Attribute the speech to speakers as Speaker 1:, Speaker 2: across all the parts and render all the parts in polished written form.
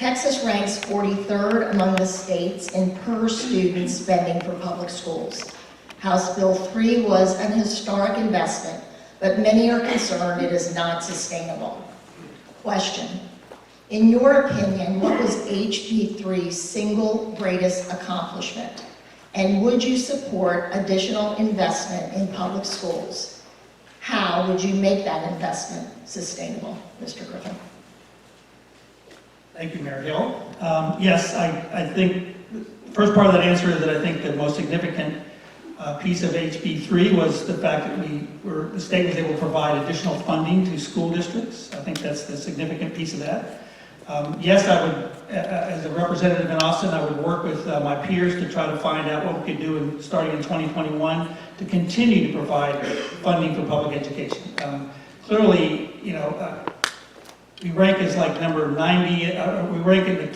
Speaker 1: Texas ranks 43rd among the states in per student spending for public schools. House Bill 3 was an historic investment, but many are concerned it is not sustainable. Question: in your opinion, what was HB3's single greatest accomplishment? And would you support additional investment in public schools? How would you make that investment sustainable? Mr. Griffin.
Speaker 2: Thank you, Mayor Hill. Yes, I think the first part of that answer is that I think the most significant piece of HB3 was the fact that the state was able to provide additional funding to school districts. I think that's the significant piece of that. Yes, I would, as a representative in Austin, I would work with my peers to try to find out what we could do starting in 2021 to continue to provide funding for public education. Clearly, we rank as like number 90, we rank in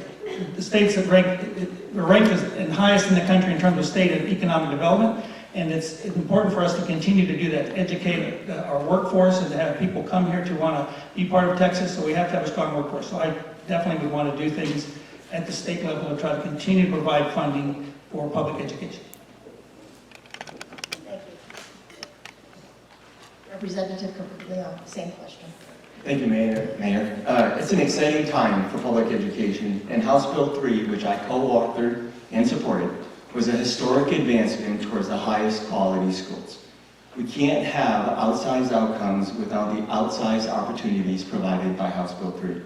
Speaker 2: the states that we're ranked as highest in the country in terms of state of economic development, and it's important for us to continue to do that, to educate our workforce and to have people come here to want to be part of Texas, so we have to have a strong workforce. So I definitely would want to do things at the state level to try to continue to provide funding for public education.
Speaker 1: Thank you. Representative Leon, same question.
Speaker 3: Thank you, Mayor. It's an exciting time for public education, and House Bill 3, which I co-authored and supported, was a historic advancement towards the highest quality schools. We can't have outsized outcomes without the outsized opportunities provided by House Bill 3.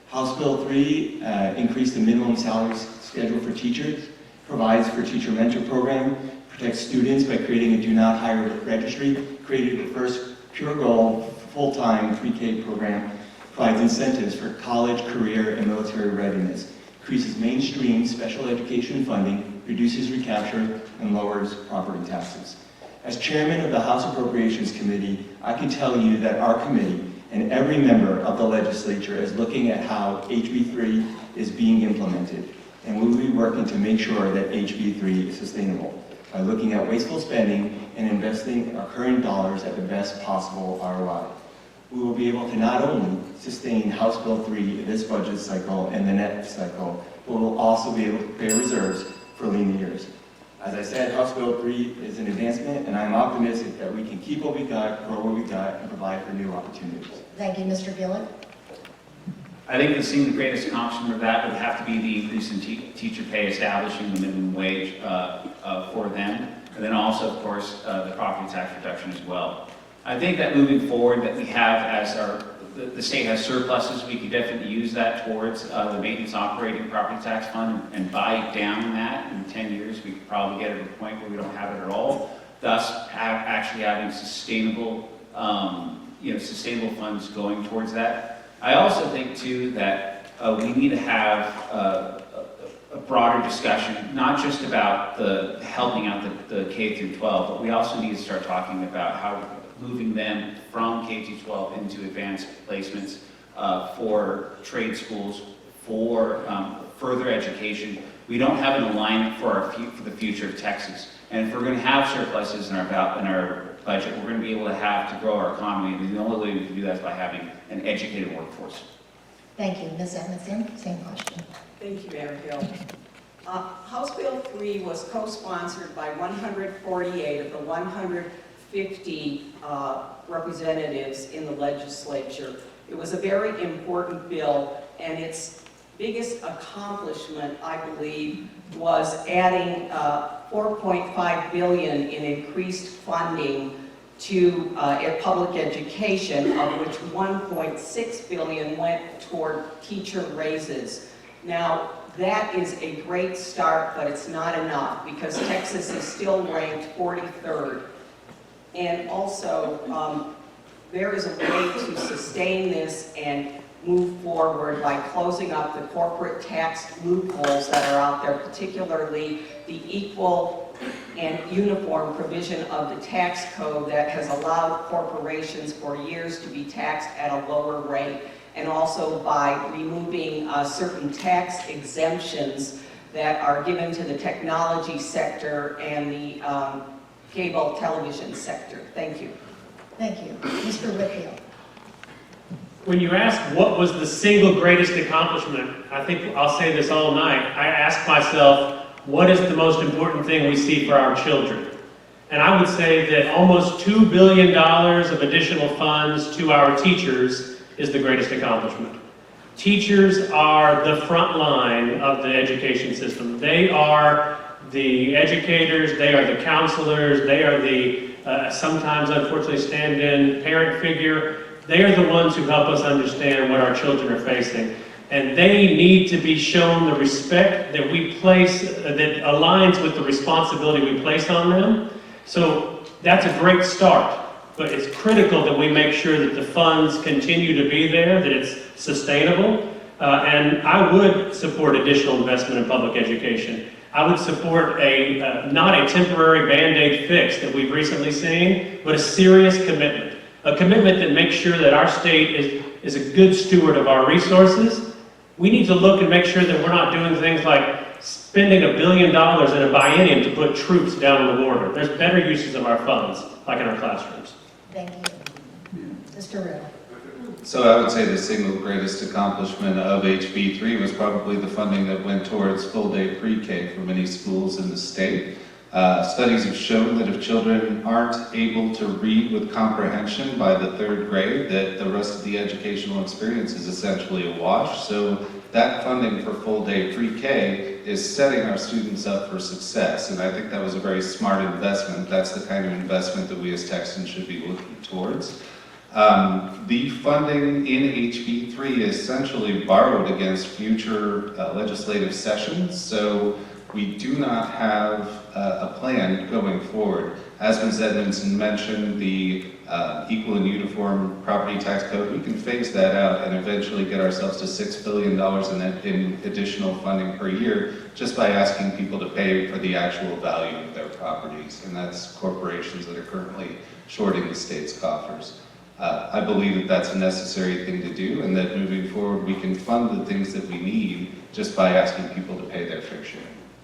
Speaker 3: House Bill 3 increased the minimum salary schedule for teachers, provides for teacher mentor program, protects students by creating a do not hire registry, created the first pure gold full-time pre-K program, provides incentives for college, career, and military readiness, increases mainstream special education funding, reduces recapture, and lowers property taxes. As chairman of the House Appropriations Committee, I can tell you that our committee and every member of the legislature is looking at how HB3 is being implemented, and we will be working to make sure that HB3 is sustainable by looking at wasteful spending and investing our current dollars at the best possible ROI. We will be able to not only sustain House Bill 3 this budget cycle and the next cycle, but we'll also be able to prepare reserves for lean years. As I said, House Bill 3 is an advancement, and I'm optimistic that we can keep what we got, grow what we got, and provide for new opportunities.
Speaker 1: Thank you, Mr. Gillett.
Speaker 4: I think the single greatest accomplishment of that would have to be the increase in teacher pay, establishing the minimum wage for them, and then also, of course, the property tax reduction as well. I think that moving forward, that we have as the state has surpluses, we could definitely use that towards the maintenance operating property tax fund and buy down that. In 10 years, we could probably get to a point where we don't have it at all, thus actually having sustainable, sustainable funds going towards that. I also think too that we need to have a broader discussion, not just about the helping out the K through 12, but we also need to start talking about how moving them from K through 12 into advanced placements for trade schools, for further education. We don't have an alignment for the future of Texas. And if we're going to have surpluses in our budget, we're going to be able to grow our economy. And the only way we can do that is by having an educated workforce.
Speaker 1: Thank you. Ms. Edmondson, same question.
Speaker 5: Thank you, Mayor Hill. House Bill 3 was co-sponsored by 148 of the 150 representatives in the legislature. It was a very important bill, and its biggest accomplishment, I believe, was adding $4.5 billion in increased funding to public education, of which $1.6 billion went toward teacher raises. Now, that is a great start, but it's not enough because Texas is still ranked 43rd. And also, there is a way to sustain this and move forward by closing up the corporate tax loopholes that are out there, particularly the equal and uniform provision of the tax code that has allowed corporations for years to be taxed at a lower rate, and also by removing certain tax exemptions that are given to the technology sector and the cable television sector. Thank you.
Speaker 1: Thank you. Mr. Whitfield.
Speaker 6: when you ask what was the single greatest accomplishment, I think I'll say this all night, I ask myself, what is the most important thing we see for our children? And I would say that almost $2 billion of additional funds to our teachers is the greatest accomplishment. Teachers are the front line of the education system. They are the educators, they are the counselors, they are the sometimes unfortunately stand-in parent figure. They are the ones who help us understand what our children are facing. And they need to be shown the respect that we place, that aligns with the responsibility we place on them. So that's a great start, but it's critical that we make sure that the funds continue to be there, that it's sustainable. And I would support additional investment in public education. I would support not a temporary Band-Aid fix that we've recently seen, but a serious commitment. A commitment that makes sure that our state is a good steward of our resources. We need to look and make sure that we're not doing things like spending $1 billion in a biennium to put troops down on the border. There's better uses of our funds, like in our classrooms.
Speaker 1: Thank you. Mr. Riddle.
Speaker 7: So I would say the single greatest accomplishment of HB3 was probably the funding that went towards full-day pre-K for many schools in the state. Studies have shown that if children aren't able to read with comprehension by the 3rd grade, that the rest of the educational experience is essentially a wash. So that funding for full-day pre-K is setting our students up for success, and I think that was a very smart investment. That's the kind of investment that we as Texans should be looking towards. The funding in HB3 is essentially borrowed against future legislative sessions, so we do not have a plan going forward. As Ms. Edmondson mentioned, the equal and uniform property tax code, we can phase that out and eventually get ourselves to $6 billion in additional funding per year just by asking people to pay for the actual value of their properties, and that's corporations that are currently shorting the state's coffers. I believe that that's a necessary thing to do, and that moving forward we can fund the things that we need just by asking people to pay their fair share.